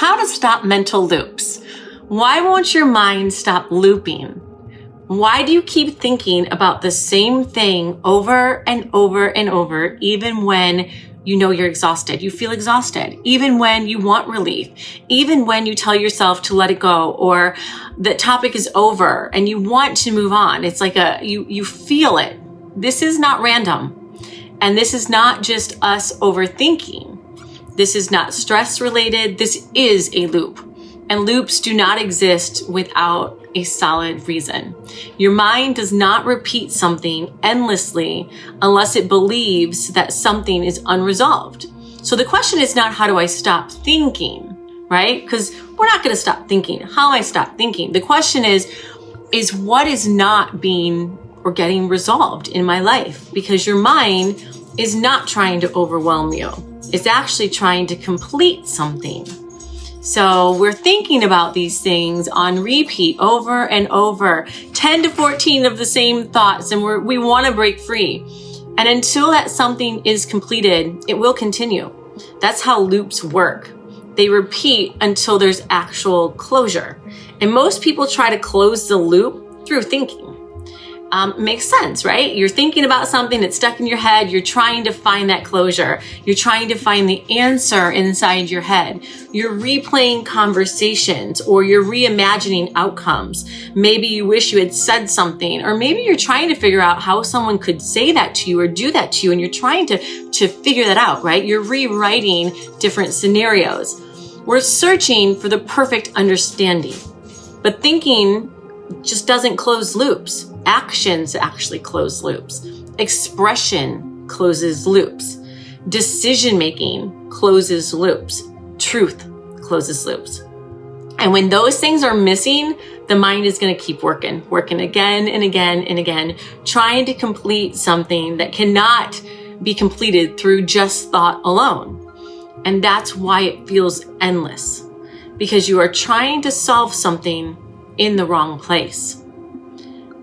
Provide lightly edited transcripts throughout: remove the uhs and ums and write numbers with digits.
How to stop mental loops. Why won't your mind stop looping? Why do you keep thinking about the same thing over and over and over, even when you know you're exhausted? You feel exhausted, even when you want relief, even when you tell yourself to let it go, or the topic is over and you want to move on. It's like you feel it. This is not random. And this is not just us overthinking. This is not stress related. This is a loop. And loops do not exist without a solid reason. Your mind does not repeat something endlessly unless it believes that something is unresolved. So the question is not, how do I stop thinking, right? Because we're not going to stop thinking. How do I stop thinking? The question is what is not being or getting resolved in my life? Because your mind is not trying to overwhelm you. It's actually trying to complete something. So we're thinking about these things on repeat over and over, 10 to 14 of the same thoughts, and we want to break free. And until that something is completed, it will continue. That's how loops work. They repeat until there's actual closure. And most people try to close the loop through thinking. Makes sense, right? You're thinking about something that's stuck in your head. You're trying to find that closure. You're trying to find the answer inside your head. You're replaying conversations, or you're reimagining outcomes. Maybe you wish you had said something, or maybe you're trying to figure out how someone could say that to you or do that to you, and you're trying to figure that out, right? You're rewriting different scenarios. We're searching for the perfect understanding, but thinking just doesn't close loops. Actions actually close loops. Expression closes loops. Decision-making closes loops. Truth closes loops. And when those things are missing, the mind is going to keep working again and again and again, trying to complete something that cannot be completed through just thought alone. And that's why it feels endless, because you are trying to solve something in the wrong place.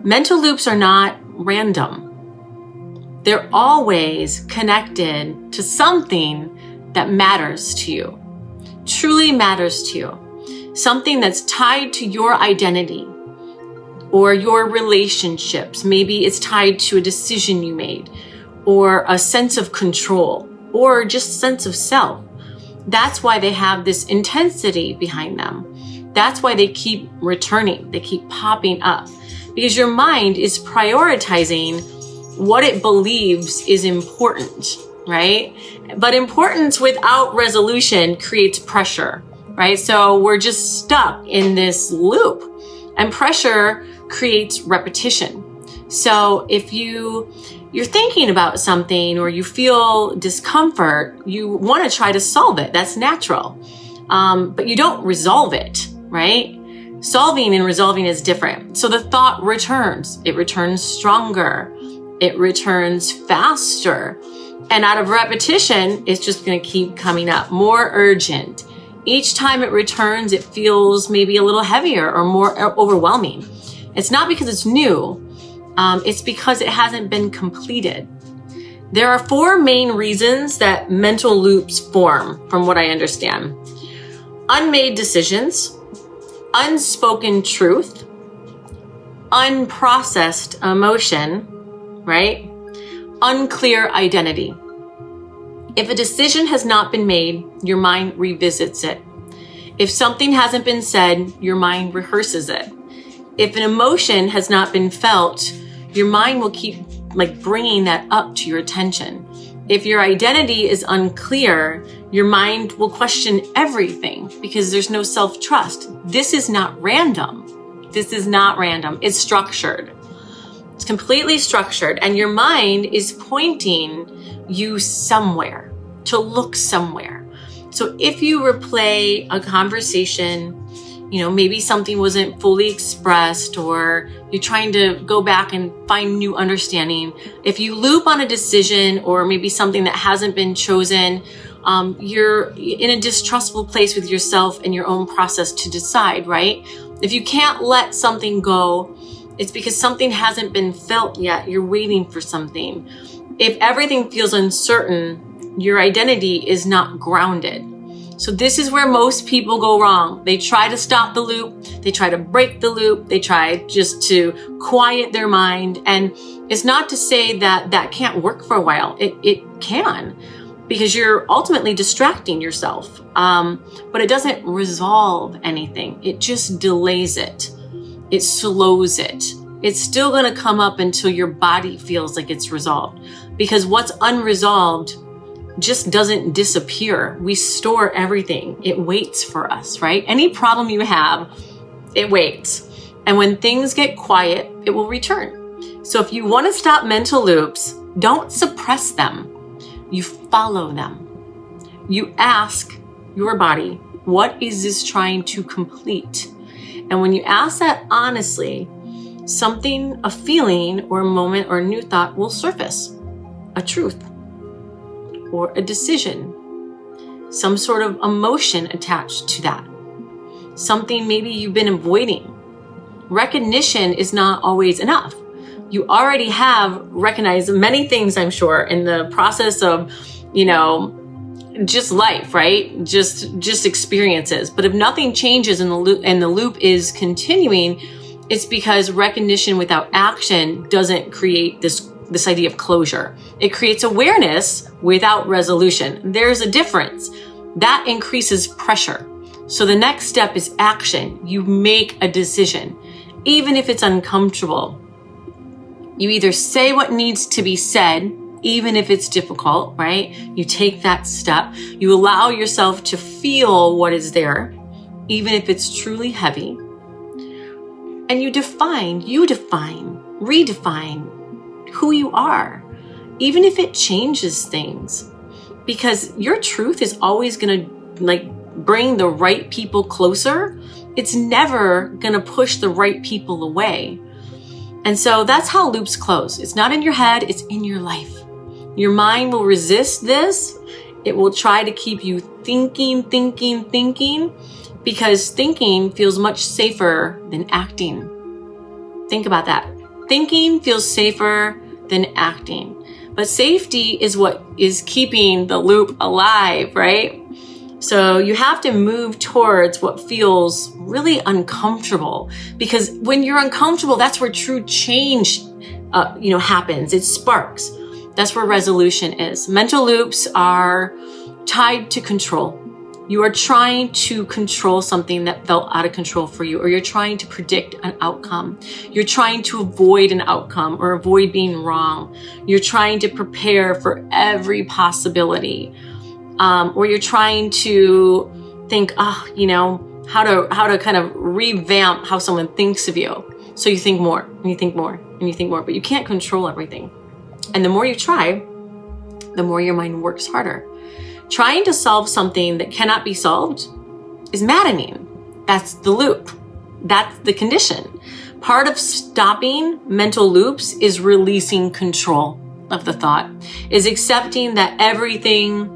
Mental loops are not random. They're always connected to something that matters to you, truly matters to you, something that's tied to your identity or your relationships. Maybe it's tied to a decision you made, or a sense of control, or just sense of self. That's why they have this intensity behind them. That's why they keep returning. They keep popping up, because your mind is prioritizing what it believes is important, right? But importance without resolution creates pressure, right? So we're just stuck in this loop, and pressure creates repetition. So if you're thinking about something, or you feel discomfort, you want to try to solve it. That's natural. But you don't resolve it, right? Solving and resolving is different. So the thought returns. It returns stronger. It returns faster. And out of repetition, it's just going to keep coming up, more urgent. Each time it returns, it feels maybe a little heavier or more overwhelming. It's not because it's new. It's because it hasn't been completed. There are 4 main reasons that mental loops form, from what I understand. Unmade decisions, unspoken truth, unprocessed emotion, right? Unclear identity. If a decision has not been made, your mind revisits it. If something hasn't been said, your mind rehearses it. If an emotion has not been felt, your mind will keep bringing that up to your attention. If your identity is unclear, your mind will question everything because there's no self-trust. This is not random. This is not random. It's structured. It's completely structured, and your mind is pointing you somewhere, to look somewhere. So if you replay a conversation, maybe something wasn't fully expressed, or you're trying to go back and find new understanding. If you loop on a decision, or maybe something that hasn't been chosen, you're in a distrustful place with yourself and your own process to decide, right? If you can't let something go, it's because something hasn't been felt yet. You're waiting for something. If everything feels uncertain, your identity is not grounded. So this is where most people go wrong. They try to stop the loop. They try to break the loop. They try just to quiet their mind. And it's not to say that that can't work for a while. It can, because you're ultimately distracting yourself. But it doesn't resolve anything. It just delays it. It slows it. It's still going to come up until your body feels like it's resolved, because what's unresolved just doesn't disappear. We store everything. It waits for us, right? Any problem you have, it waits. And when things get quiet, it will return. So if you want to stop mental loops, don't suppress them. You follow them. You ask your body, what is this trying to complete? And when you ask that honestly, something, a feeling or a moment or a new thought will surface. A truth or a decision, some sort of emotion attached to that, something maybe you've been avoiding. Recognition is not always enough. You already have recognized many things, I'm sure, in the process of, just life, right? Just experiences. But if nothing changes and the loop is continuing, it's because recognition without action doesn't create this idea of closure. It creates awareness without resolution. There's a difference. That increases pressure. So the next step is action. You make a decision, even if it's uncomfortable. You either say what needs to be said, even if it's difficult, right? You take that step. You allow yourself to feel what is there, even if it's truly heavy. And you redefine who you are, even if it changes things, because your truth is always going to bring the right people closer. It's never going to push the right people away. And so that's how loops close. It's not in your head, it's in your life. Your mind will resist this. It will try to keep you thinking, because thinking feels much safer than acting. Think about that. Thinking feels safer than acting. But safety is what is keeping the loop alive, right? So you have to move towards what feels really uncomfortable, because when you're uncomfortable, that's where true change, happens. It sparks. That's where resolution is. Mental loops are tied to control. You are trying to control something that felt out of control for you, or you're trying to predict an outcome. You're trying to avoid an outcome or avoid being wrong. You're trying to prepare for every possibility. Or you're trying to think, how to kind of revamp how someone thinks of you. So you think more and you think more and you think more, but you can't control everything. And the more you try, the more your mind works harder. Trying to solve something that cannot be solved is maddening. That's the loop. That's the condition. Part of stopping mental loops is releasing control of the thought, is accepting that everything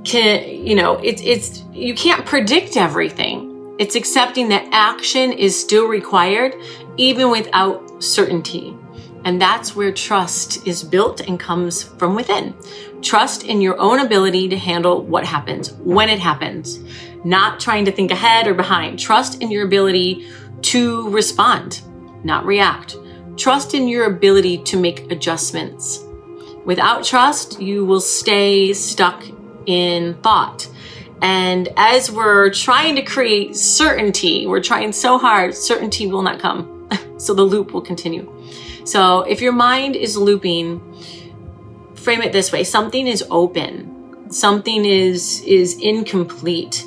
you can't predict everything. It's accepting that action is still required, even without certainty. And that's where trust is built and comes from within. Trust in your own ability to handle what happens when it happens, not trying to think ahead or behind. Trust in your ability to respond, not react. Trust in your ability to make adjustments. Without trust, you will stay stuck in thought. And as we're trying to create certainty, we're trying so hard, certainty will not come. So the loop will continue. So if your mind is looping, frame it this way: something is open, something is incomplete.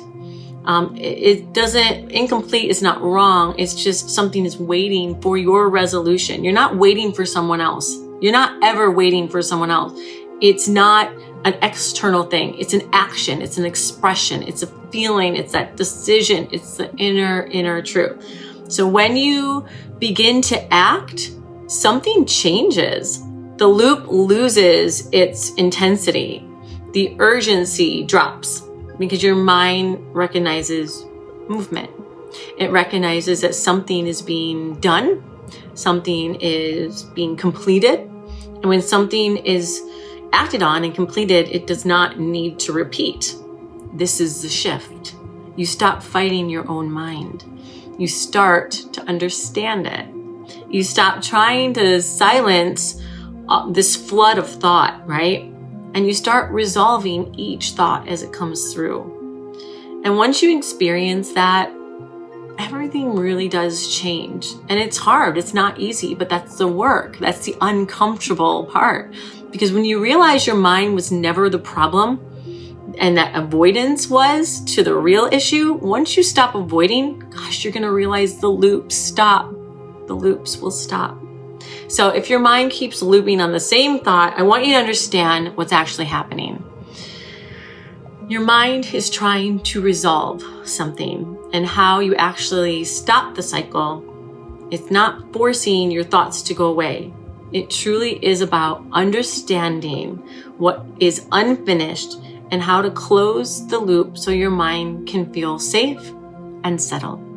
Incomplete is not wrong. It's just something is waiting for your resolution. You're not waiting for someone else. You're not ever waiting for someone else. It's not an external thing. It's an action. It's an expression. It's a feeling. It's that decision. It's the inner truth. So when you begin to act, something changes. The loop loses its intensity. The urgency drops because your mind recognizes movement. It recognizes that something is being done. Something is being completed. And when something is acted on and completed, it does not need to repeat. this is the shift. You stop fighting your own mind. You start to understand it. You stop trying to silence this flood of thought, right? And you start resolving each thought as it comes through. And once you experience that, everything really does change. And it's hard, it's not easy, but that's the work. That's the uncomfortable part. Because when you realize your mind was never the problem and that avoidance was to the real issue, once you stop avoiding, gosh, you're gonna realize the loops stop. The loops will stop. So if your mind keeps looping on the same thought, I want you to understand what's actually happening. Your mind is trying to resolve something, and how you actually stop the cycle. It's not forcing your thoughts to go away. It truly is about understanding what is unfinished and how to close the loop so your mind can feel safe and settled.